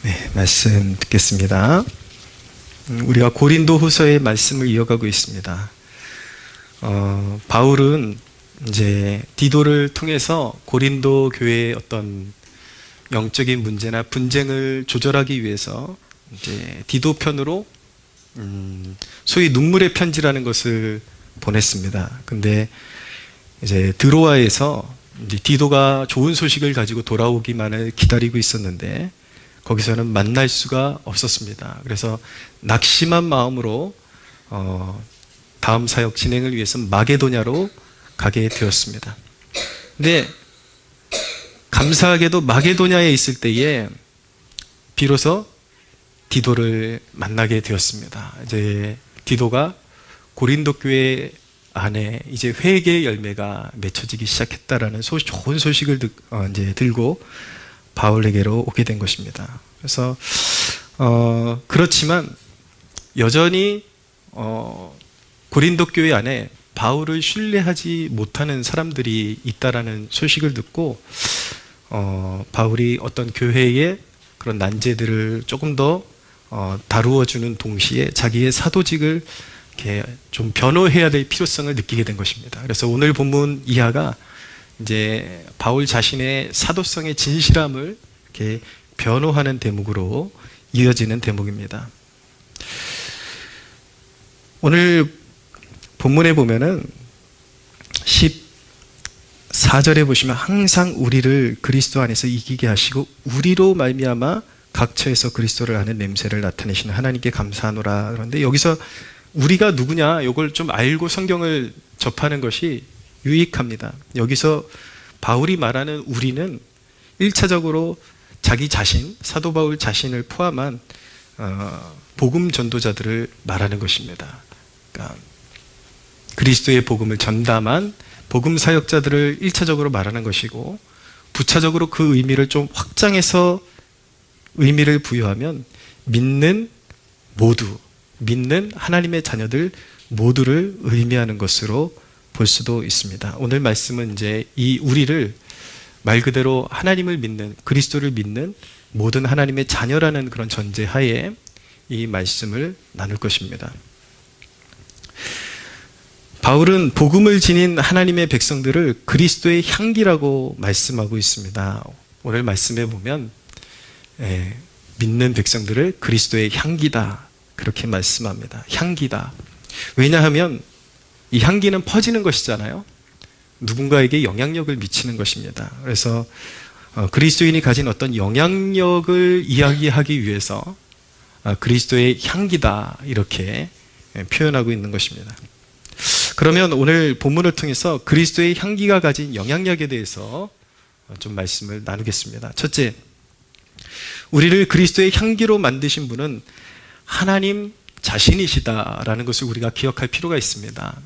네, 말씀 듣겠습니다. 우리가 고린도후서의 말씀을 이어가고 있습니다. 바울은 이제 디도를 통해서 고린도 교회의 어떤 영적인 문제나 분쟁을 조절하기 위해서 이제 디도 편으로 소위 눈물의 편지라는 것을 보냈습니다. 근데 이제 드로아에서 이제 디도가 좋은 소식을 가지고 돌아오기만을 기다리고 있었는데 거기서는 만날 수가 없었습니다. 그래서 낙심한 마음으로 다음 사역 진행을 위해서 마게도냐로 가게 되었습니다. 근데 감사하게도 마게도냐에 있을 때에 비로소 디도를 만나게 되었습니다. 이제 디도가 고린도 교회 안에 이제 회개의 열매가 맺혀지기 시작했다라는 좋은 소식을 이제 들고 바울에게로 오게 된 것입니다. 그래서 그렇지만 여전히 고린도 교회 안에 바울을 신뢰하지 못하는 사람들이 있다라는 소식을 듣고 바울이 어떤 교회의 그런 난제들을 조금 더 다루어주는 동시에 자기의 사도직을 이렇게 좀 변호해야 될 필요성을 느끼게 된 것입니다. 그래서 오늘 본문 이하가 이제 바울 자신의 사도성의 진실함을 이렇게 변호하는 대목으로 이어지는 대목입니다. 오늘 본문에 보면은 14절에 보시면 항상 우리를 그리스도 안에서 이기게 하시고 우리로 말미암아 각 처에서 그리스도를 아는 냄새를 나타내시는 하나님께 감사하노라. 그런데 여기서 우리가 누구냐 이걸 좀 알고 성경을 접하는 것이 유익합니다. 여기서 바울이 말하는 우리는 1차적으로 자기 자신, 사도 바울 자신을 포함한 복음 전도자들을 말하는 것입니다. 그러니까 그리스도의 복음을 전담한 복음 사역자들을 1차적으로 말하는 것이고, 부차적으로 그 의미를 좀 확장해서 의미를 부여하면 믿는 모두, 믿는 하나님의 자녀들 모두를 의미하는 것으로 볼 수도 있습니다. 오늘 말씀은 이제 이 우리를 말 그대로 하나님을 믿는, 그리스도를 믿는 모든 하나님의 자녀라는 그런 전제하에 이 말씀을 나눌 것입니다. 바울은 복음을 지닌 하나님의 백성들을 그리스도의 향기라고 말씀하고 있습니다. 오늘 말씀에 보면 믿는 백성들을 그리스도의 향기다 그렇게 말씀합니다. 향기다. 왜냐하면 이 향기는 퍼지는 것이잖아요. 누군가에게 영향력을 미치는 것입니다. 그래서 그리스도인이 가진 어떤 영향력을 이야기하기 위해서 그리스도의 향기다 이렇게 표현하고 있는 것입니다. 그러면 오늘 본문을 통해서 그리스도의 향기가 가진 영향력에 대해서 좀 말씀을 나누겠습니다. 첫째, 우리를 그리스도의 향기로 만드신 분은 하나님 자신이시다라는 것을 우리가 기억할 필요가 있습니다.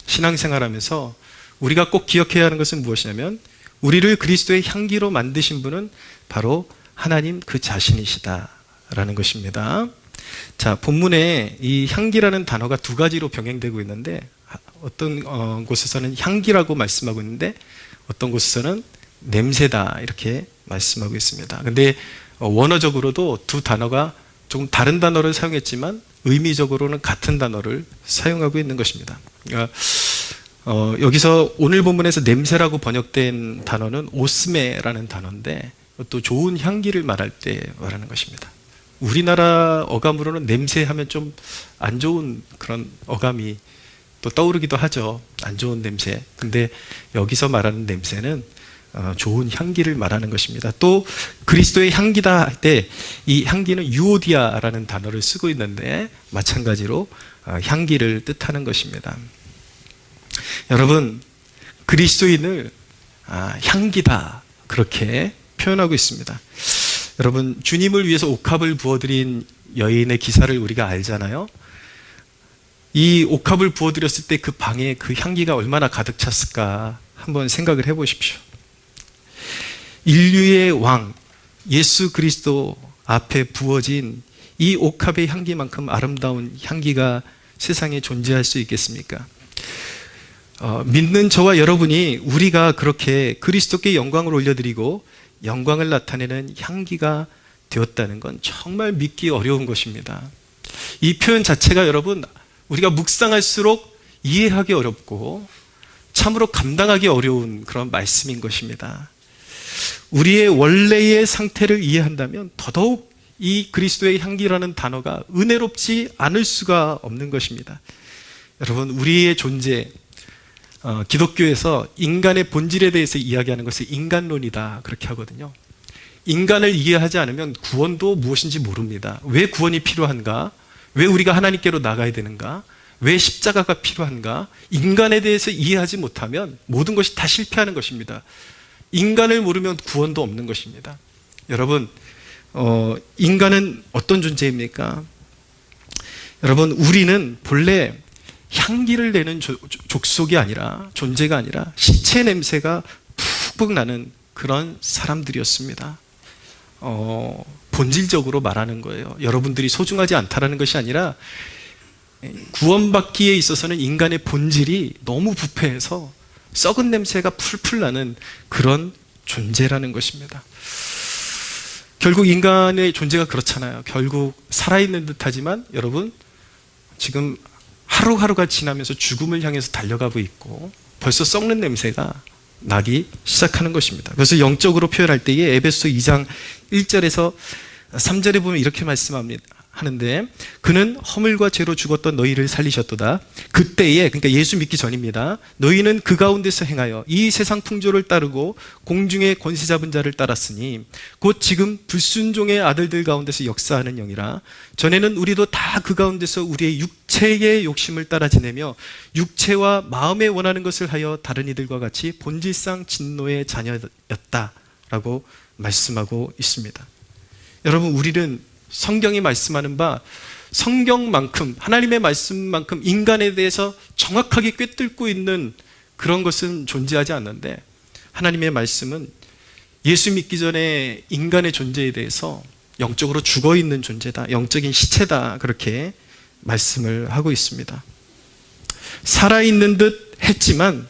신앙생활하면서 우리가 꼭 기억해야 하는 것은 무엇이냐면 우리를 그리스도의 향기로 만드신 분은 바로 하나님 그 자신이시다라는 것입니다. 자, 본문에 이 향기라는 단어가 두 가지로 병행되고 있는데 어떤 곳에서는 향기라고 말씀하고 있는데 어떤 곳에서는 냄새다 이렇게 말씀하고 있습니다. 근데 원어적으로도 두 단어가 조금 다른 단어를 사용했지만 의미적으로는 같은 단어를 사용하고 있는 것입니다. 그러니까 여기서 오늘 본문에서 냄새라고 번역된 단어는 오스메라는 단어인데 또 좋은 향기를 말할 때 말하는 것입니다. 우리나라 어감으로는 냄새하면 좀 안 좋은 그런 어감이 또 떠오르기도 하죠. 안 좋은 냄새. 근데 여기서 말하는 냄새는 좋은 향기를 말하는 것입니다. 또 그리스도의 향기다 할 때 이 향기는 유오디아라는 단어를 쓰고 있는데 마찬가지로 향기를 뜻하는 것입니다. 여러분, 그리스도인을 향기다 그렇게 표현하고 있습니다. 여러분, 주님을 위해서 옥합을 부어드린 여인의 기사를 우리가 알잖아요. 이 옥합을 부어드렸을 때 그 방에 그 향기가 얼마나 가득 찼을까 한번 생각을 해보십시오. 인류의 왕 예수 그리스도 앞에 부어진 이 옥합의 향기만큼 아름다운 향기가 세상에 존재할 수 있겠습니까? 믿는 저와 여러분이 우리가 그렇게 그리스도께 영광을 올려드리고 영광을 나타내는 향기가 되었다는 건 정말 믿기 어려운 것입니다. 이 표현 자체가 여러분, 우리가 묵상할수록 이해하기 어렵고 참으로 감당하기 어려운 그런 말씀인 것입니다. 우리의 원래의 상태를 이해한다면 더더욱 이 그리스도의 향기라는 단어가 은혜롭지 않을 수가 없는 것입니다. 여러분, 우리의 존재, 기독교에서 인간의 본질에 대해서 이야기하는 것을 인간론이다 그렇게 하거든요. 인간을 이해하지 않으면 구원도 무엇인지 모릅니다. 왜 구원이 필요한가? 왜 우리가 하나님께로 나가야 되는가? 왜 십자가가 필요한가? 인간에 대해서 이해하지 못하면 모든 것이 다 실패하는 것입니다. 인간을 모르면 구원도 없는 것입니다. 여러분, 인간은 어떤 존재입니까? 여러분, 우리는 본래 향기를 내는 족속이 아니라, 존재가 아니라 시체 냄새가 푹푹 나는 그런 사람들이었습니다. 본질적으로 말하는 거예요. 여러분들이 소중하지 않다라는 것이 아니라 구원받기에 있어서는 인간의 본질이 너무 부패해서 썩은 냄새가 풀풀 나는 그런 존재라는 것입니다. 결국 인간의 존재가 그렇잖아요. 결국 살아있는 듯하지만 여러분, 지금 하루하루가 지나면서 죽음을 향해서 달려가고 있고 벌써 썩는 냄새가 나기 시작하는 것입니다. 그래서 영적으로 표현할 때에 에베소 2장 1절에서 3절에 보면 이렇게 말씀합니다. 하는데, 그는 허물과 죄로 죽었던 너희를 살리셨도다. 그때에, 그러니까 예수 믿기 전입니다. 너희는 그 가운데서 행하여 이 세상 풍조를 따르고 공중의 권세 잡은 자를 따랐으니 곧 지금 불순종의 아들들 가운데서 역사하는 영이라. 전에는 우리도 다 그 가운데서 우리의 육체의 욕심을 따라 지내며 육체와 마음에 원하는 것을 하여 다른 이들과 같이 본질상 진노의 자녀였다라고 말씀하고 있습니다. 여러분, 우리는 성경이 말씀하는 바 성경만큼, 하나님의 말씀만큼 인간에 대해서 정확하게 꿰뚫고 있는 그런 것은 존재하지 않는데, 하나님의 말씀은 예수 믿기 전에 인간의 존재에 대해서 영적으로 죽어있는 존재다, 영적인 시체다, 그렇게 말씀을 하고 있습니다. 살아있는 듯 했지만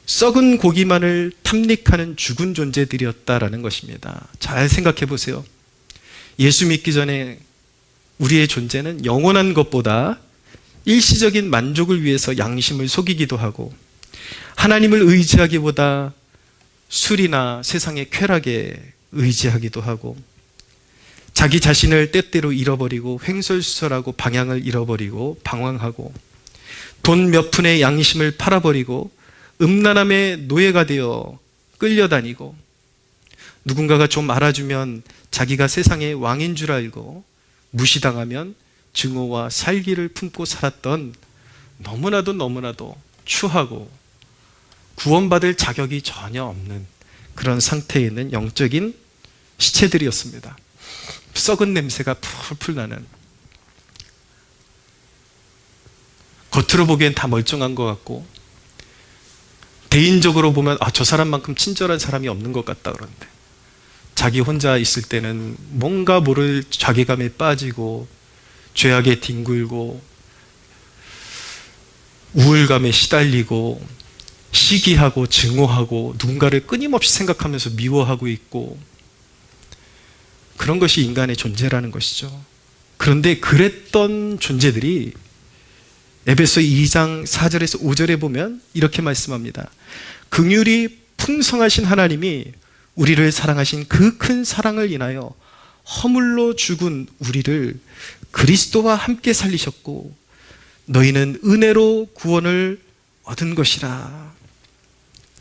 썩은 고기만을 탐닉하는 죽은 존재들이었다라는 것입니다. 잘 생각해 보세요. 예수 믿기 전에 우리의 존재는 영원한 것보다 일시적인 만족을 위해서 양심을 속이기도 하고, 하나님을 의지하기보다 술이나 세상의 쾌락에 의지하기도 하고, 자기 자신을 때때로 잃어버리고 횡설수설하고 방향을 잃어버리고 방황하고, 돈 몇 푼의 양심을 팔아버리고 음란함의 노예가 되어 끌려다니고, 누군가가 좀 알아주면 자기가 세상의 왕인 줄 알고 무시당하면 증오와 살기를 품고 살았던 너무나도 추하고 구원받을 자격이 전혀 없는 그런 상태에 있는 영적인 시체들이었습니다. 썩은 냄새가 풀풀 나는, 겉으로 보기엔 다 멀쩡한 것 같고 대인적으로 보면 저 사람만큼 친절한 사람이 없는 것 같다 그러는데, 자기 혼자 있을 때는 뭔가 모를 자괴감에 빠지고 죄악에 뒹굴고 우울감에 시달리고 시기하고 증오하고 누군가를 끊임없이 생각하면서 미워하고 있고, 그런 것이 인간의 존재라는 것이죠. 그런데 그랬던 존재들이 에베소 2장 4절에서 5절에 보면 이렇게 말씀합니다. 긍휼이 풍성하신 하나님이 우리를 사랑하신 그 큰 사랑을 인하여 허물로 죽은 우리를 그리스도와 함께 살리셨고 너희는 은혜로 구원을 얻은 것이라.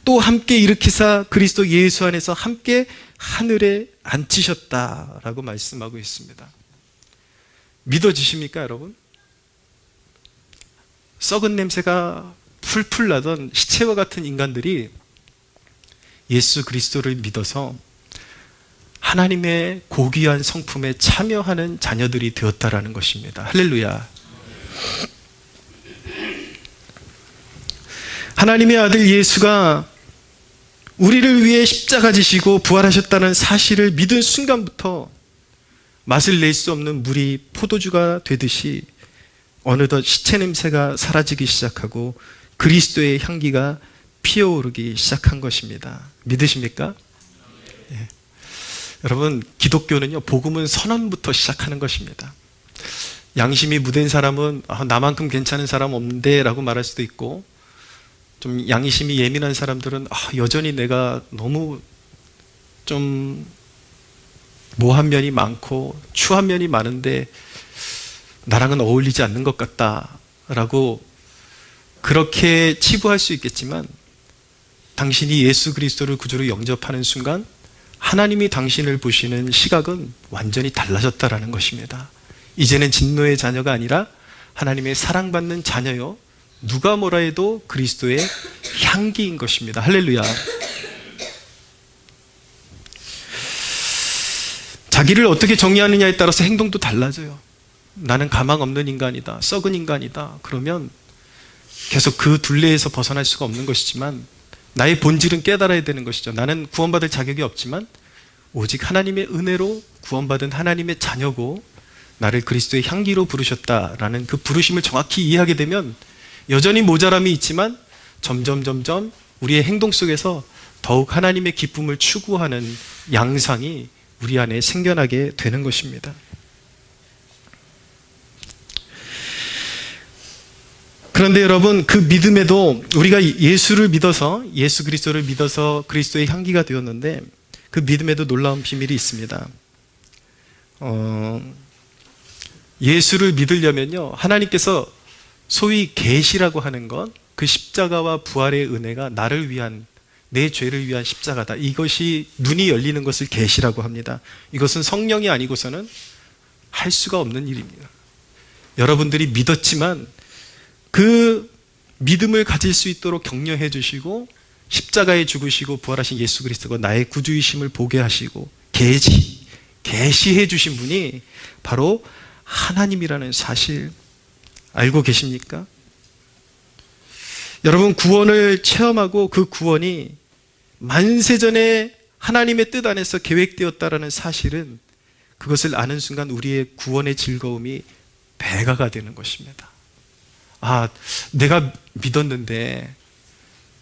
또 함께 일으키사 그리스도 예수 안에서 함께 하늘에 앉히셨다라고 말씀하고 있습니다. 믿어지십니까, 여러분? 썩은 냄새가 풀풀 나던 시체와 같은 인간들이 예수 그리스도를 믿어서 하나님의 고귀한 성품에 참여하는 자녀들이 되었다라는 것입니다. 할렐루야. 하나님의 아들 예수가 우리를 위해 십자가 지시고 부활하셨다는 사실을 믿은 순간부터 맛을 낼 수 없는 물이 포도주가 되듯이 어느덧 시체 냄새가 사라지기 시작하고 그리스도의 향기가 피어오르기 시작한 것입니다. 믿으십니까? 예. 여러분, 기독교는요, 복음은 선언부터 시작하는 것입니다. 양심이 무딘 사람은 나만큼 괜찮은 사람 없는데 라고 말할 수도 있고, 좀 양심이 예민한 사람들은 여전히 내가 너무 좀 모한 면이 많고 추한 면이 많은데 나랑은 어울리지 않는 것 같다라고 그렇게 치부할 수 있겠지만, 당신이 예수 그리스도를 구주로 영접하는 순간 하나님이 당신을 보시는 시각은 완전히 달라졌다라는 것입니다. 이제는 진노의 자녀가 아니라 하나님의 사랑받는 자녀요, 누가 뭐라 해도 그리스도의 향기인 것입니다. 할렐루야. 자기를 어떻게 정의하느냐에 따라서 행동도 달라져요. 나는 가망 없는 인간이다, 썩은 인간이다, 그러면 계속 그 둘레에서 벗어날 수가 없는 것이지만, 나의 본질은 깨달아야 되는 것이죠. 나는 구원받을 자격이 없지만 오직 하나님의 은혜로 구원받은 하나님의 자녀고 나를 그리스도의 향기로 부르셨다라는 그 부르심을 정확히 이해하게 되면 여전히 모자람이 있지만 점점 우리의 행동 속에서 더욱 하나님의 기쁨을 추구하는 양상이 우리 안에 생겨나게 되는 것입니다. 그런데 여러분, 그 믿음에도 우리가 예수를 믿어서, 예수 그리스도를 믿어서 그리스도의 향기가 되었는데 그 믿음에도 놀라운 비밀이 있습니다. 예수를 믿으려면요, 하나님께서 소위 계시라고 하는 것, 그 십자가와 부활의 은혜가 나를 위한, 내 죄를 위한 십자가다, 이것이 눈이 열리는 것을 계시라고 합니다. 이것은 성령이 아니고서는 할 수가 없는 일입니다. 여러분들이 믿었지만 그 믿음을 가질 수 있도록 격려해 주시고 십자가에 죽으시고 부활하신 예수 그리스도가 나의 구주이심을 보게 하시고 계시해 주신 분이 바로 하나님이라는 사실 알고 계십니까? 여러분, 구원을 체험하고 그 구원이 만세전에 하나님의 뜻 안에서 계획되었다라는 사실은, 그것을 아는 순간 우리의 구원의 즐거움이 배가가 되는 것입니다. 내가 믿었는데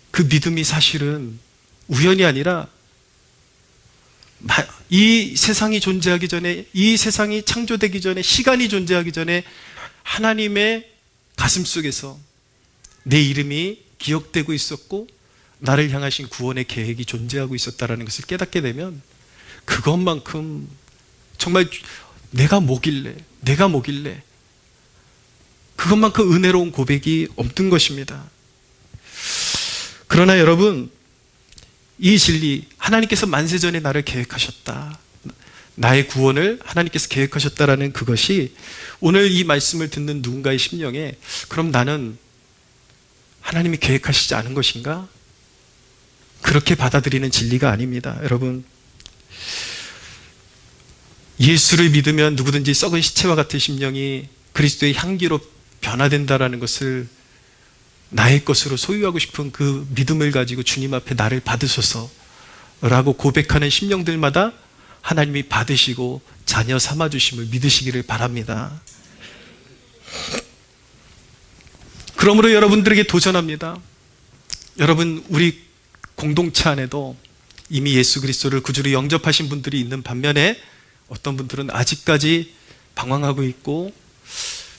그 믿음이 사실은 우연이 아니라 이 세상이 존재하기 전에, 이 세상이 창조되기 전에, 시간이 존재하기 전에 하나님의 가슴 속에서 내 이름이 기억되고 있었고 나를 향하신 구원의 계획이 존재하고 있었다는 것을 깨닫게 되면, 그것만큼 정말 내가 뭐길래 그것만큼 은혜로운 고백이 없던 것입니다. 그러나 여러분, 이 진리, 하나님께서 만세전에 나를 계획하셨다, 나의 구원을 하나님께서 계획하셨다라는 그것이 오늘 이 말씀을 듣는 누군가의 심령에, 그럼 나는 하나님이 계획하시지 않은 것인가? 그렇게 받아들이는 진리가 아닙니다. 여러분, 예수를 믿으면 누구든지 썩은 시체와 같은 심령이 그리스도의 향기로 변화된다라는 것을, 나의 것으로 소유하고 싶은 그 믿음을 가지고 주님 앞에 나를 받으소서라고 고백하는 심령들마다 하나님이 받으시고 자녀 삼아주심을 믿으시기를 바랍니다. 그러므로 여러분들에게 도전합니다. 여러분, 우리 공동체 안에도 이미 예수 그리스도를 구주로 영접하신 분들이 있는 반면에 어떤 분들은 아직까지 방황하고 있고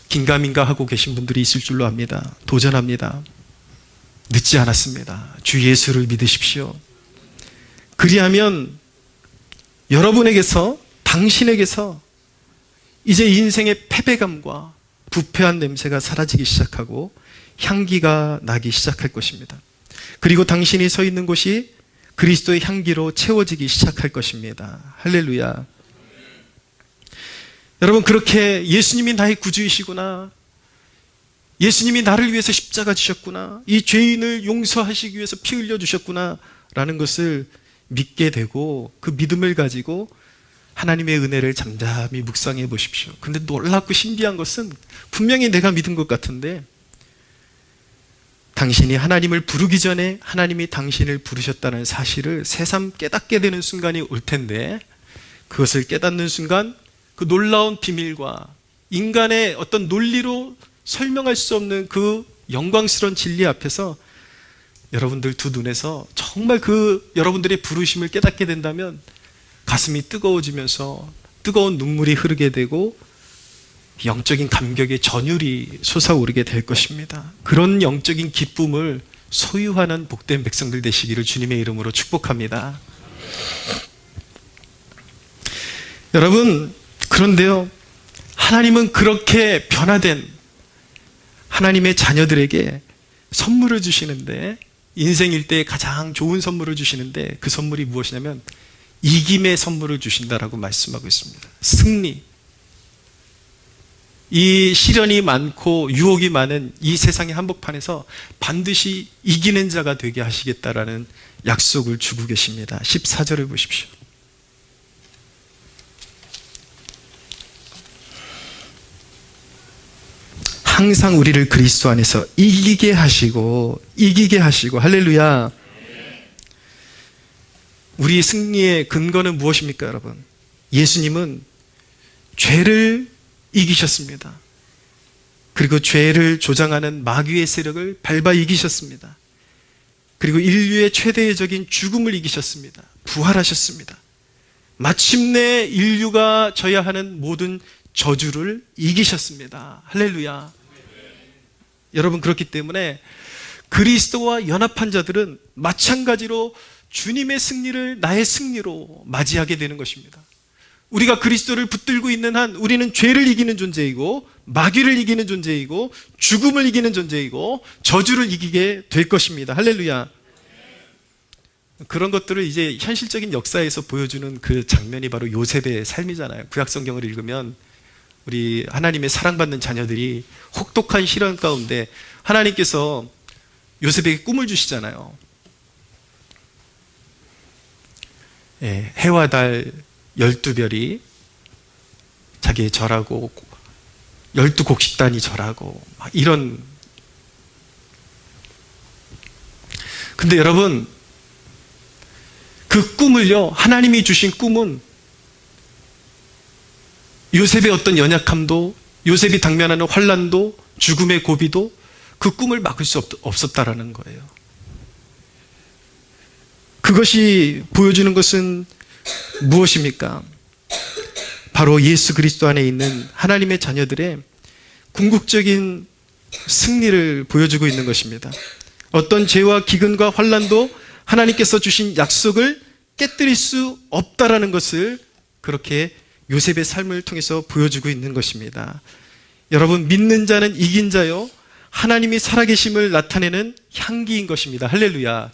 긴가민가 하고 계신 분들이 있을 줄로 압니다. 도전합니다. 늦지 않았습니다. 주 예수를 믿으십시오. 그리하면 여러분에게서, 당신에게서 이제 인생의 패배감과 부패한 냄새가 사라지기 시작하고 향기가 나기 시작할 것입니다. 그리고 당신이 서 있는 곳이 그리스도의 향기로 채워지기 시작할 것입니다. 할렐루야. 여러분, 그렇게 예수님이 나의 구주이시구나, 예수님이 나를 위해서 십자가 지셨구나, 이 죄인을 용서하시기 위해서 피 흘려주셨구나 라는 것을 믿게 되고, 그 믿음을 가지고 하나님의 은혜를 잠잠히 묵상해 보십시오. 근데 놀랍고 신비한 것은, 분명히 내가 믿은 것 같은데 당신이 하나님을 부르기 전에 하나님이 당신을 부르셨다는 사실을 새삼 깨닫게 되는 순간이 올 텐데, 그것을 깨닫는 순간 그 놀라운 비밀과 인간의 어떤 논리로 설명할 수 없는 그 영광스러운 진리 앞에서 여러분들 두 눈에서 정말 그 여러분들의 부르심을 깨닫게 된다면 가슴이 뜨거워지면서 뜨거운 눈물이 흐르게 되고 영적인 감격의 전율이 솟아오르게 될 것입니다. 그런 영적인 기쁨을 소유하는 복된 백성들 되시기를 주님의 이름으로 축복합니다. 여러분, 그런데요, 하나님은 그렇게 변화된 하나님의 자녀들에게 선물을 주시는데, 인생 일대에 가장 좋은 선물을 주시는데, 그 선물이 무엇이냐면 이김의 선물을 주신다라고 말씀하고 있습니다. 승리. 이 시련이 많고 유혹이 많은 이 세상의 한복판에서 반드시 이기는 자가 되게 하시겠다라는 약속을 주고 계십니다. 14절을 보십시오. 항상 우리를 그리스도 안에서 이기게 하시고 할렐루야. 우리 승리의 근거는 무엇입니까, 여러분? 예수님은 죄를 이기셨습니다. 그리고 죄를 조장하는 마귀의 세력을 밟아 이기셨습니다. 그리고 인류의 최대적인 죽음을 이기셨습니다. 부활하셨습니다. 마침내 인류가 져야 하는 모든 저주를 이기셨습니다. 할렐루야. 여러분, 그렇기 때문에 그리스도와 연합한 자들은 마찬가지로 주님의 승리를 나의 승리로 맞이하게 되는 것입니다. 우리가 그리스도를 붙들고 있는 한 우리는 죄를 이기는 존재이고 마귀를 이기는 존재이고 죽음을 이기는 존재이고 저주를 이기게 될 것입니다. 할렐루야. 그런 것들을 이제 현실적인 역사에서 보여주는 그 장면이 바로 요셉의 삶이잖아요. 구약성경을 읽으면 우리 하나님의 사랑받는 자녀들이 혹독한 시련 가운데 하나님께서 요셉에게 꿈을 주시잖아요. 해와 달 12별이 자기의 절하고 12곡식단이 절하고 이런. 근데 여러분, 그 꿈을요, 하나님이 주신 꿈은 요셉의 어떤 연약함도, 요셉이 당면하는 환난도, 죽음의 고비도 그 꿈을 막을 수 없었다라는 거예요. 그것이 보여주는 것은 무엇입니까? 바로 예수 그리스도 안에 있는 하나님의 자녀들의 궁극적인 승리를 보여주고 있는 것입니다. 어떤 죄와 기근과 환난도 하나님께서 주신 약속을 깨뜨릴 수 없다라는 것을 그렇게 요셉의 삶을 통해서 보여주고 있는 것입니다. 여러분, 믿는 자는 이긴 자요, 하나님이 살아계심을 나타내는 향기인 것입니다. 할렐루야.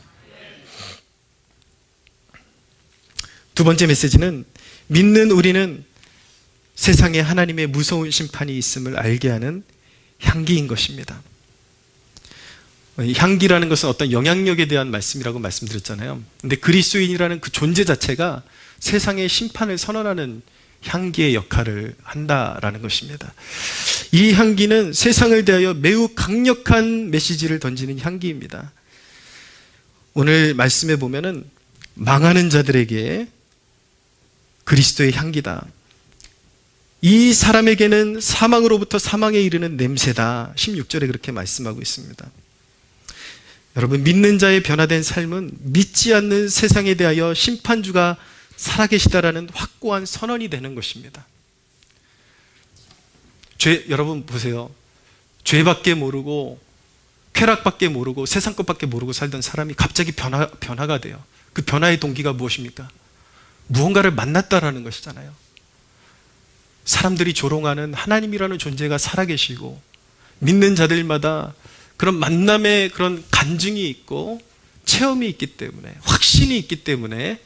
두 번째 메시지는 믿는 우리는 세상에 하나님의 무서운 심판이 있음을 알게 하는 향기인 것입니다. 향기라는 것은 어떤 영향력에 대한 말씀이라고 말씀드렸잖아요. 근데 그리스도인이라는 그 존재 자체가 세상의 심판을 선언하는 향기의 역할을 한다라는 것입니다. 이 향기는 세상을 대하여 매우 강력한 메시지를 던지는 향기입니다. 오늘 말씀에 보면은 망하는 자들에게 그리스도의 향기다. 이 사람에게는 사망으로부터 사망에 이르는 냄새다. 16절에 그렇게 말씀하고 있습니다. 여러분, 믿는 자의 변화된 삶은 믿지 않는 세상에 대하여 심판주가 살아계시다라는 확고한 선언이 되는 것입니다. 여러분 보세요. 죄밖에 모르고 쾌락밖에 모르고 세상 것밖에 모르고 살던 사람이 갑자기 변화가 돼요. 그 변화의 동기가 무엇입니까? 무언가를 만났다라는 것이잖아요. 사람들이 조롱하는 하나님이라는 존재가 살아계시고 믿는 자들마다 그런 만남의 그런 간증이 있고 체험이 있기 때문에, 확신이 있기 때문에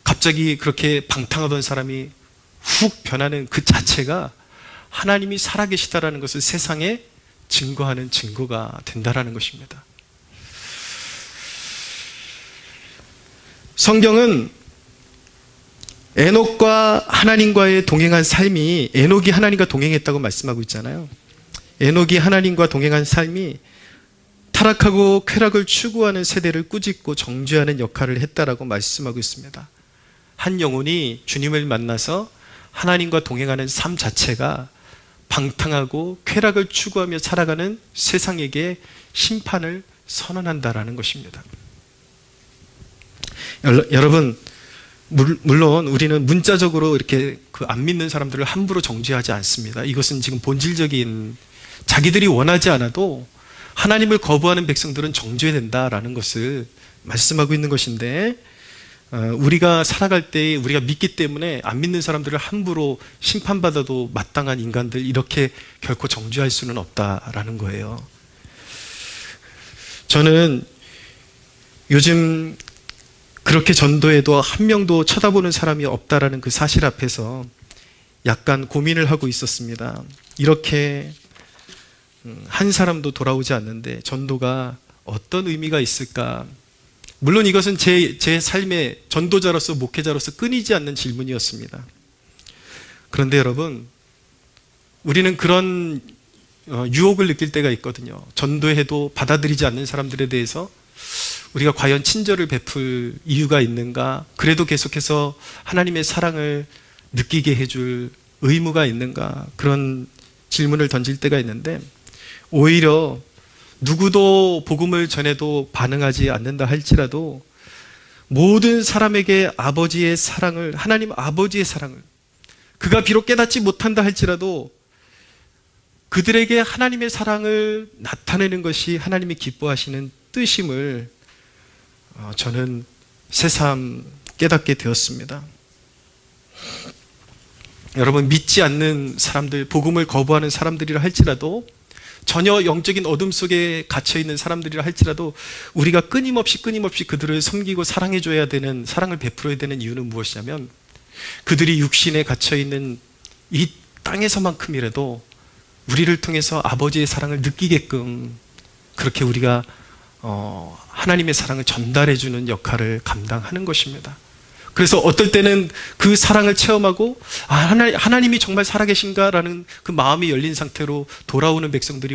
갑자기 그렇게 방탕하던 사람이 훅 변하는 그 자체가 하나님이 살아계시다라는 것을 세상에 증거하는 증거가 된다라는 것입니다. 성경은 에녹과 하나님과의 동행한 삶이, 에녹이 하나님과 동행했다고 말씀하고 있잖아요. 에녹이 하나님과 동행한 삶이 타락하고 쾌락을 추구하는 세대를 꾸짖고 정죄하는 역할을 했다라고 말씀하고 있습니다. 한 영혼이 주님을 만나서 하나님과 동행하는 삶 자체가 방탕하고 쾌락을 추구하며 살아가는 세상에게 심판을 선언한다라는 것입니다. 여러분, 물론 우리는 문자적으로 이렇게 그 안 믿는 사람들을 함부로 정죄하지 않습니다. 이것은 지금 본질적인, 자기들이 원하지 않아도 하나님을 거부하는 백성들은 정죄된다라는 것을 말씀하고 있는 것인데, 우리가 살아갈 때 우리가 믿기 때문에 안 믿는 사람들을 함부로 심판받아도 마땅한 인간들 이렇게 결코 정죄할 수는 없다라는 거예요. 저는 요즘 그렇게 전도해도 한 명도 쳐다보는 사람이 없다라는 그 사실 앞에서 약간 고민을 하고 있었습니다. 이렇게 한 사람도 돌아오지 않는데 전도가 어떤 의미가 있을까? 물론 이것은 제 삶의 전도자로서, 목회자로서 끊이지 않는 질문이었습니다. 그런데 여러분, 우리는 그런 유혹을 느낄 때가 있거든요. 전도해도 받아들이지 않는 사람들에 대해서 우리가 과연 친절을 베풀 이유가 있는가? 그래도 계속해서 하나님의 사랑을 느끼게 해줄 의무가 있는가? 그런 질문을 던질 때가 있는데, 오히려 누구도 복음을 전해도 반응하지 않는다 할지라도 모든 사람에게 아버지의 사랑을, 하나님 아버지의 사랑을, 그가 비록 깨닫지 못한다 할지라도 그들에게 하나님의 사랑을 나타내는 것이 하나님이 기뻐하시는 뜻임을 저는 새삼 깨닫게 되었습니다. 여러분, 믿지 않는 사람들, 복음을 거부하는 사람들이라 할지라도, 전혀 영적인 어둠 속에 갇혀있는 사람들이라 할지라도 우리가 끊임없이 그들을 섬기고 사랑해줘야 되는, 사랑을 베풀어야 되는 이유는 무엇이냐면, 그들이 육신에 갇혀있는 이 땅에서만큼이라도 우리를 통해서 아버지의 사랑을 느끼게끔 그렇게 우리가 하나님의 사랑을 전달해주는 역할을 감당하는 것입니다. 그래서 어떨 때는 그 사랑을 체험하고 하나님이 정말 살아계신가라는 그 마음이 열린 상태로 돌아오는 백성들이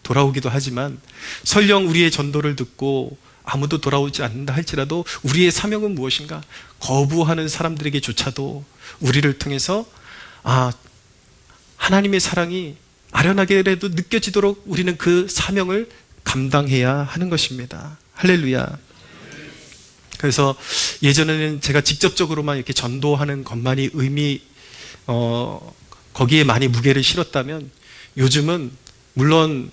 돌아오기도 하지만, 설령 우리의 전도를 듣고 아무도 돌아오지 않는다 할지라도 우리의 사명은 무엇인가? 거부하는 사람들에게조차도 우리를 통해서 하나님의 사랑이 아련하게라도 느껴지도록 우리는 그 사명을 감당해야 하는 것입니다. 할렐루야. 그래서 예전에는 제가 직접적으로만 이렇게 전도하는 것만이 거기에 많이 무게를 실었다면, 요즘은 물론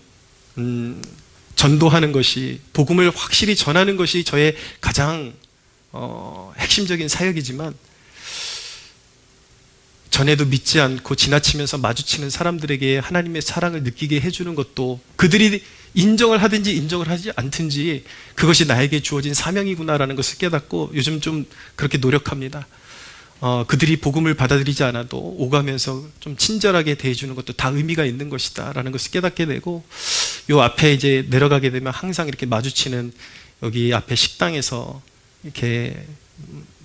전도하는 것이, 복음을 확실히 전하는 것이 저의 가장 핵심적인 사역이지만, 전에도 믿지 않고 지나치면서 마주치는 사람들에게 하나님의 사랑을 느끼게 해주는 것도, 그들이 인정을 하든지 인정을 하지 않든지 그것이 나에게 주어진 사명이구나라는 것을 깨닫고 요즘 좀 그렇게 노력합니다. 그들이 복음을 받아들이지 않아도 오가면서 좀 친절하게 대해주는 것도 다 의미가 있는 것이다 라는 것을 깨닫게 되고, 요 앞에 이제 내려가게 되면 항상 이렇게 마주치는 여기 앞에 식당에서 이렇게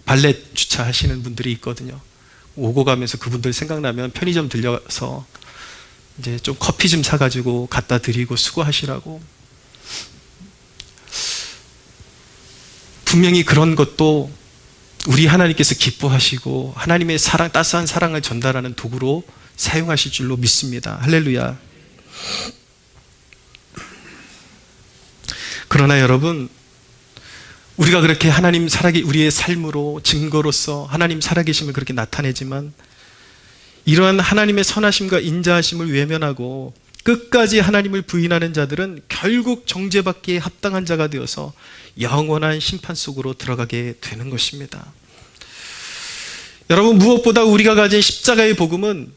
발렛 주차하시는 분들이 있거든요. 오고 가면서 그분들 생각나면 편의점 들려서 이제 좀 커피 좀 사가지고 갖다 드리고 수고하시라고. 분명히 그런 것도 우리 하나님께서 기뻐하시고 하나님의 사랑, 따스한 사랑을 전달하는 도구로 사용하실 줄로 믿습니다. 할렐루야. 그러나 여러분, 우리가 그렇게 하나님 우리의 삶으로, 증거로서 하나님 살아계심을 그렇게 나타내지만, 이러한 하나님의 선하심과 인자하심을 외면하고 끝까지 하나님을 부인하는 자들은 결국 정죄받기에 합당한 자가 되어서 영원한 심판 속으로 들어가게 되는 것입니다. 여러분, 무엇보다 우리가 가진 십자가의 복음은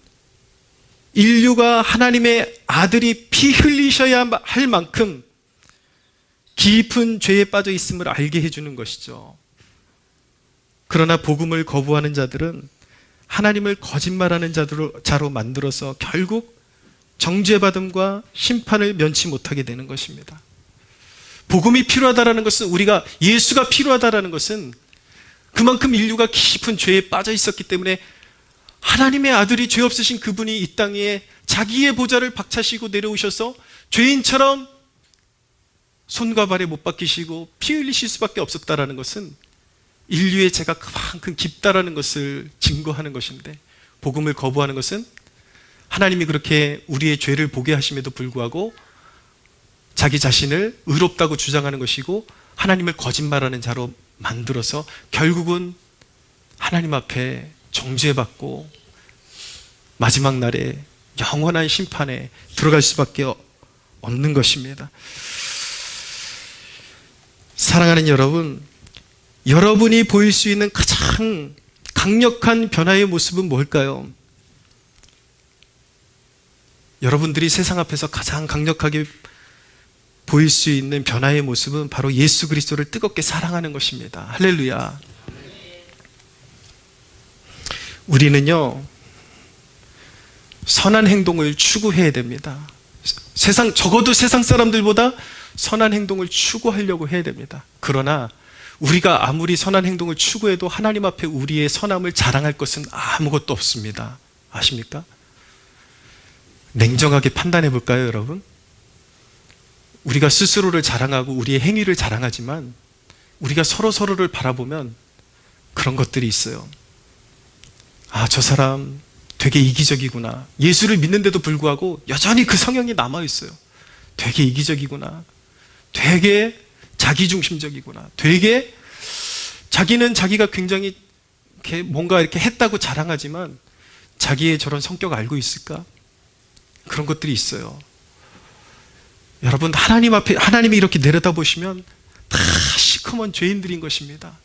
인류가 하나님의 아들이 피 흘리셔야 할 만큼 깊은 죄에 빠져 있음을 알게 해주는 것이죠. 그러나 복음을 거부하는 자들은 하나님을 거짓말하는 자로 만들어서 결국 정죄받음과 심판을 면치 못하게 되는 것입니다. 복음이 필요하다라는 것은, 우리가 예수가 필요하다라는 것은 그만큼 인류가 깊은 죄에 빠져 있었기 때문에 하나님의 아들이, 죄 없으신 그분이 이 땅에 자기의 보좌를 박차시고 내려오셔서 죄인처럼 손과 발에 못 박히시고 피 흘리실 수밖에 없었다라는 것은 인류의 죄가 그만큼 깊다라는 것을 증거하는 것인데, 복음을 거부하는 것은 하나님이 그렇게 우리의 죄를 보게 하심에도 불구하고 자기 자신을 의롭다고 주장하는 것이고 하나님을 거짓말하는 자로 만들어서 결국은 하나님 앞에 정죄받고 마지막 날에 영원한 심판에 들어갈 수밖에 없는 것입니다. 사랑하는 여러분, 여러분이 보일 수 있는 가장 강력한 변화의 모습은 뭘까요? 여러분들이 세상 앞에서 가장 강력하게 보일 수 있는 변화의 모습은 바로 예수 그리스도를 뜨겁게 사랑하는 것입니다. 할렐루야. 우리는요, 선한 행동을 추구해야 됩니다. 적어도 세상 사람들보다 선한 행동을 추구하려고 해야 됩니다. 그러나 우리가 아무리 선한 행동을 추구해도 하나님 앞에 우리의 선함을 자랑할 것은 아무것도 없습니다. 아십니까? 냉정하게 판단해 볼까요, 여러분? 우리가 스스로를 자랑하고 우리의 행위를 자랑하지만 우리가 서로를 바라보면 그런 것들이 있어요. 아, 저 사람 되게 이기적이구나. 예수를 믿는데도 불구하고 여전히 그 성향이 남아있어요. 되게 이기적이구나. 되게 자기중심적이구나. 되게 자기는 자기가 굉장히 뭔가 이렇게 했다고 자랑하지만 자기의 저런 성격을 알고 있을까? 그런 것들이 있어요. 여러분, 하나님 앞에, 하나님이 이렇게 내려다보시면 다 시커먼 죄인들인 것입니다.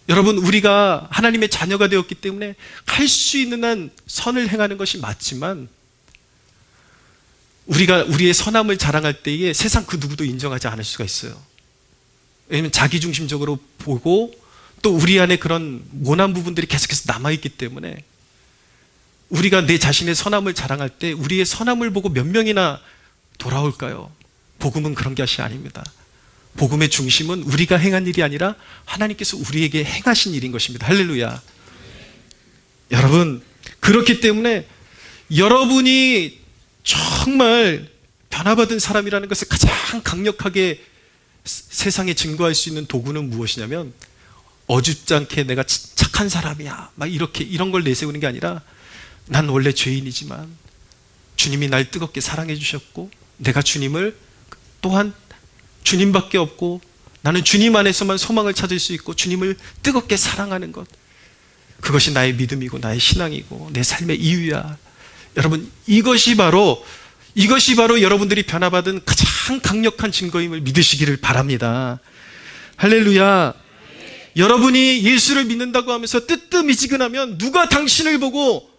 여러분, 우리가 하나님의 자녀가 되었기 때문에 할 수 있는 한 선을 행하는 것이 맞지만 우리가 우리의 선함을 자랑할 때에 세상 그 누구도 인정하지 않을 수가 있어요. 왜냐하면 자기중심적으로 보고 또 우리 안에 그런 모난 부분들이 계속해서 남아있기 때문에 우리가 내 자신의 선함을 자랑할 때 우리의 선함을 보고 몇 명이나 돌아올까요? 복음은 그런 것이 아닙니다. 복음의 중심은 우리가 행한 일이 아니라 하나님께서 우리에게 행하신 일인 것입니다. 할렐루야. 여러분, 그렇기 때문에 여러분이 정말 변화받은 사람이라는 것을 가장 강력하게 세상에 증거할 수 있는 도구는 무엇이냐면 어줍지 않게 내가 착한 사람이야 막 이런 걸 내세우는 게 아니라 난 원래 죄인이지만 주님이 날 뜨겁게 사랑해 주셨고 내가 주님을 또한 주님밖에 없고 나는 주님 안에서만 소망을 찾을 수 있고 주님을 뜨겁게 사랑하는 것, 그것이 나의 믿음이고 나의 신앙이고 내 삶의 이유야. 여러분, 이것이 바로 여러분들이 변화받은 가장 강력한 증거임을 믿으시기를 바랍니다. 할렐루야. 여러분이 예수를 믿는다고 하면서 뜨뜻미지근하면 누가 당신을 보고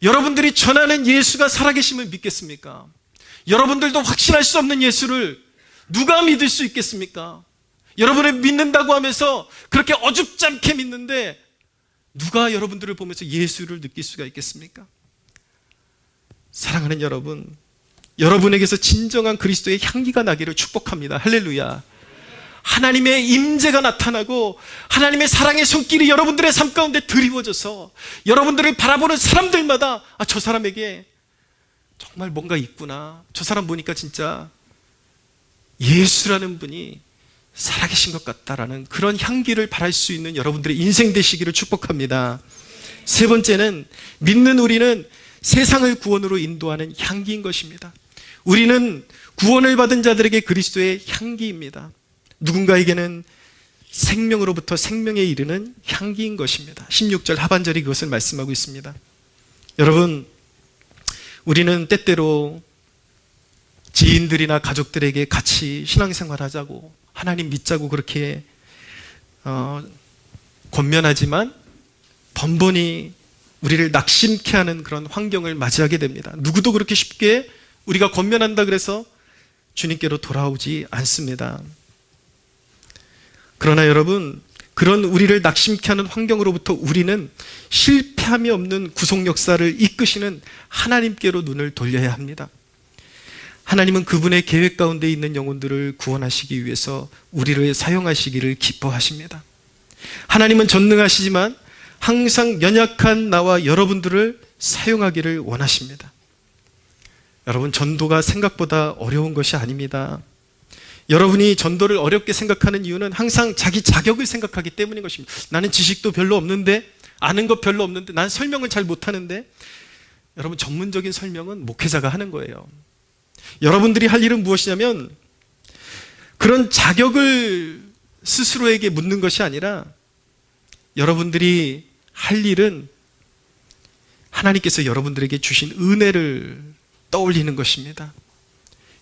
여러분들이 전하는 예수가 살아계심을 믿겠습니까? 여러분들도 확신할 수 없는 예수를 누가 믿을 수 있겠습니까? 여러분을 믿는다고 하면서 그렇게 어줍지 않게 믿는데 누가 여러분들을 보면서 예수를 느낄 수가 있겠습니까? 사랑하는 여러분, 여러분에게서 진정한 그리스도의 향기가 나기를 축복합니다. 할렐루야. 하나님의 임재가 나타나고 하나님의 사랑의 손길이 여러분들의 삶 가운데 드리워져서 여러분들을 바라보는 사람들마다 아, 저 사람에게 정말 뭔가 있구나. 저 사람 보니까 진짜 예수라는 분이 살아계신 것 같다라는 그런 향기를 발할 수 있는 여러분들의 인생 되시기를 축복합니다. 세 번째는 믿는 우리는 세상을 구원으로 인도하는 향기인 것입니다. 우리는 구원을 받은 자들에게 그리스도의 향기입니다. 누군가에게는 생명으로부터 생명에 이르는 향기인 것입니다. 16절 하반절이 그것을 말씀하고 있습니다. 여러분, 우리는 때때로 지인들이나 가족들에게 같이 신앙생활 하자고 하나님 믿자고 그렇게 권면하지만 번번이 우리를 낙심케 하는 그런 환경을 맞이하게 됩니다. 누구도 그렇게 쉽게 우리가 권면한다 그래서 주님께로 돌아오지 않습니다. 그러나 여러분, 그런 우리를 낙심케 하는 환경으로부터 우리는 실패함이 없는 구속 역사를 이끄시는 하나님께로 눈을 돌려야 합니다. 하나님은 그분의 계획 가운데 있는 영혼들을 구원하시기 위해서 우리를 사용하시기를 기뻐하십니다. 하나님은 전능하시지만 항상 연약한 나와 여러분들을 사용하기를 원하십니다. 여러분, 전도가 생각보다 어려운 것이 아닙니다. 여러분이 전도를 어렵게 생각하는 이유는 항상 자기 자격을 생각하기 때문인 것입니다. 나는 지식도 별로 없는데 아는 것 별로 없는데 난 설명을 잘 못하는데. 여러분, 전문적인 설명은 목회자가 하는 거예요. 여러분들이 할 일은 무엇이냐면 그런 자격을 스스로에게 묻는 것이 아니라 여러분들이 할 일은 하나님께서 여러분들에게 주신 은혜를 떠올리는 것입니다.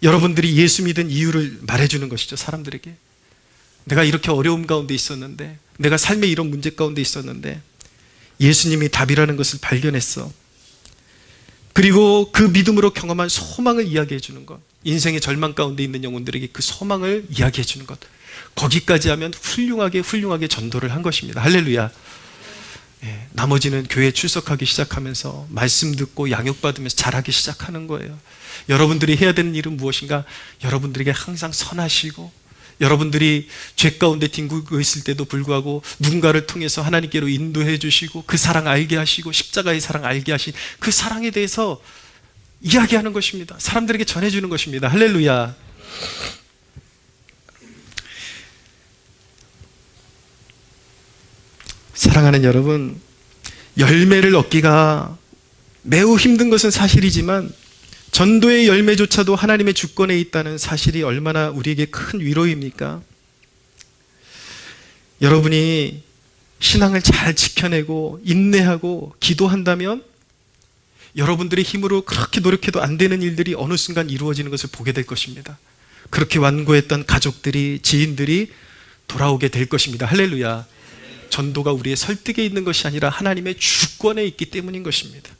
여러분들이 예수 믿은 이유를 말해주는 것이죠. 사람들에게. 내가 이렇게 어려움 가운데 있었는데, 내가 삶의 이런 문제 가운데 있었는데 예수님이 답이라는 것을 발견했어. 그리고 그 믿음으로 경험한 소망을 이야기해 주는 것, 인생의 절망 가운데 있는 영혼들에게 그 소망을 이야기해 주는 것, 거기까지 하면 훌륭하게 전도를 한 것입니다. 할렐루야. 예, 나머지는 교회에 출석하기 시작하면서 말씀 듣고 양육받으면서 잘하기 시작하는 거예요. 여러분들이 해야 되는 일은 무엇인가? 여러분들에게 항상 선하시고, 여러분들이 죄 가운데 뒹굴고 있을 때도 불구하고 누군가를 통해서 하나님께로 인도해 주시고 그 사랑 알게 하시고 십자가의 사랑 알게 하신 그 사랑에 대해서 이야기하는 것입니다. 사람들에게 전해주는 것입니다. 할렐루야. 사랑하는 여러분, 열매를 얻기가 매우 힘든 것은 사실이지만 전도의 열매조차도 하나님의 주권에 있다는 사실이 얼마나 우리에게 큰 위로입니까? 여러분이 신앙을 잘 지켜내고 인내하고 기도한다면 여러분들의 힘으로 그렇게 노력해도 안 되는 일들이 어느 순간 이루어지는 것을 보게 될 것입니다. 그렇게 완고했던 가족들이, 지인들이 돌아오게 될 것입니다. 할렐루야. 전도가 우리의 설득에 있는 것이 아니라 하나님의 주권에 있기 때문인 것입니다.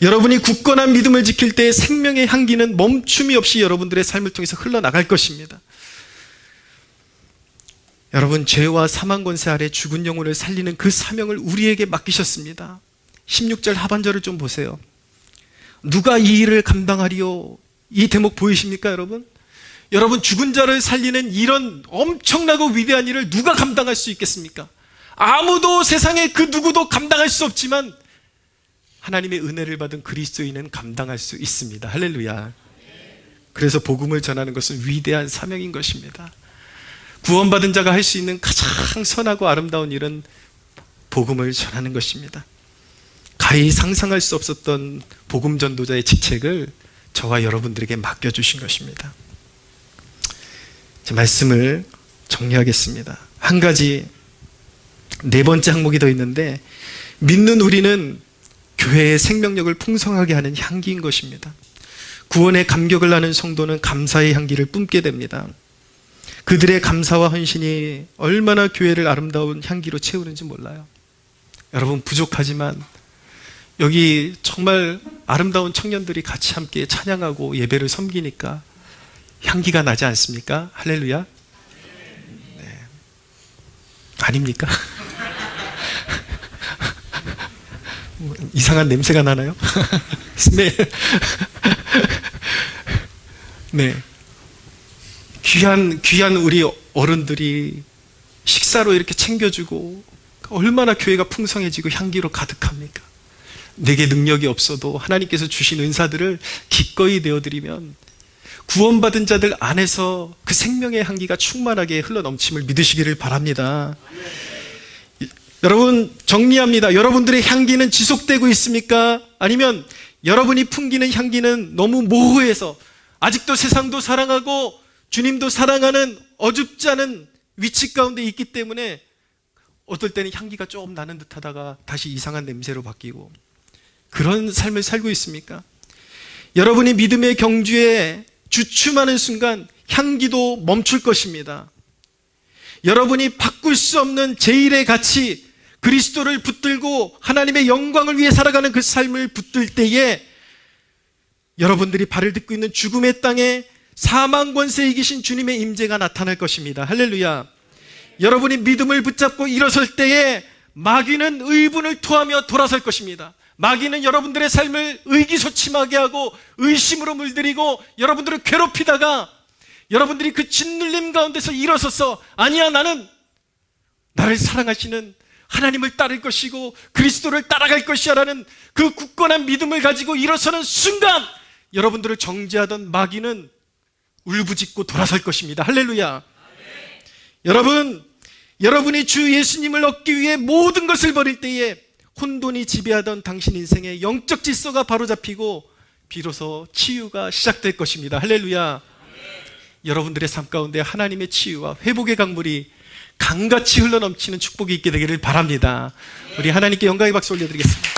여러분이 굳건한 믿음을 지킬 때 생명의 향기는 멈춤이 없이 여러분들의 삶을 통해서 흘러나갈 것입니다. 여러분, 죄와 사망 권세 아래 죽은 영혼을 살리는 그 사명을 우리에게 맡기셨습니다. 16절 하반절을 좀 보세요. 누가 이 일을 감당하리요? 이 대목 보이십니까, 여러분? 여러분, 죽은 자를 살리는 이런 엄청나고 위대한 일을 누가 감당할 수 있겠습니까? 아무도, 세상에 그 누구도 감당할 수 없지만 하나님의 은혜를 받은 그리스도인은 감당할 수 있습니다. 할렐루야. 그래서 복음을 전하는 것은 위대한 사명인 것입니다. 구원받은 자가 할 수 있는 가장 선하고 아름다운 일은 복음을 전하는 것입니다. 가히 상상할 수 없었던 복음 전도자의 직책을 저와 여러분들에게 맡겨주신 것입니다. 제 말씀을 정리하겠습니다. 한 가지, 네 번째 항목이 더 있는데, 믿는 우리는 교회의 생명력을 풍성하게 하는 향기인 것입니다. 구원의 감격을 나는 성도는 감사의 향기를 뿜게 됩니다. 그들의 감사와 헌신이 얼마나 교회를 아름다운 향기로 채우는지 몰라요. 여러분, 부족하지만 여기 정말 아름다운 청년들이 같이 함께 찬양하고 예배를 섬기니까 향기가 나지 않습니까? 할렐루야. 네. 아닙니까? 이상한 냄새가 나나요? 스멜. 네. 귀한 우리 어른들이 식사로 이렇게 챙겨주고 얼마나 교회가 풍성해지고 향기로 가득합니까? 내게 능력이 없어도 하나님께서 주신 은사들을 기꺼이 내어드리면 구원받은 자들 안에서 그 생명의 향기가 충만하게 흘러넘침을 믿으시기를 바랍니다. 여러분, 정리합니다. 여러분들의 향기는 지속되고 있습니까? 아니면 여러분이 풍기는 향기는 너무 모호해서 아직도 세상도 사랑하고 주님도 사랑하는 어줍지 않은 위치 가운데 있기 때문에 어떨 때는 향기가 조금 나는 듯 하다가 다시 이상한 냄새로 바뀌고 그런 삶을 살고 있습니까? 여러분이 믿음의 경주에 주춤하는 순간 향기도 멈출 것입니다. 여러분이 바꿀 수 없는 제1의 가치, 그리스도를 붙들고 하나님의 영광을 위해 살아가는 그 삶을 붙들 때에 여러분들이 발을 딛고 있는 죽음의 땅에 사망 권세에 이기신 주님의 임재가 나타날 것입니다. 할렐루야. 여러분이 믿음을 붙잡고 일어설 때에 마귀는 의분을 토하며 돌아설 것입니다. 마귀는 여러분들의 삶을 의기소침하게 하고 의심으로 물들이고 여러분들을 괴롭히다가 여러분들이 그 짓눌림 가운데서 일어서서 아니야, 나는 나를 사랑하시는 하나님을 따를 것이고 그리스도를 따라갈 것이야 라는 그 굳건한 믿음을 가지고 일어서는 순간 여러분들을 정죄하던 마귀는 울부짖고 돌아설 것입니다. 할렐루야. 여러분, 여러분이 주 예수님을 얻기 위해 모든 것을 버릴 때에 혼돈이 지배하던 당신 인생의 영적 질서가 바로잡히고 비로소 치유가 시작될 것입니다. 할렐루야. 여러분들의 삶 가운데 하나님의 치유와 회복의 강물이 강같이 흘러넘치는 축복이 있게 되기를 바랍니다. 우리 하나님께 영광의 박수 올려드리겠습니다.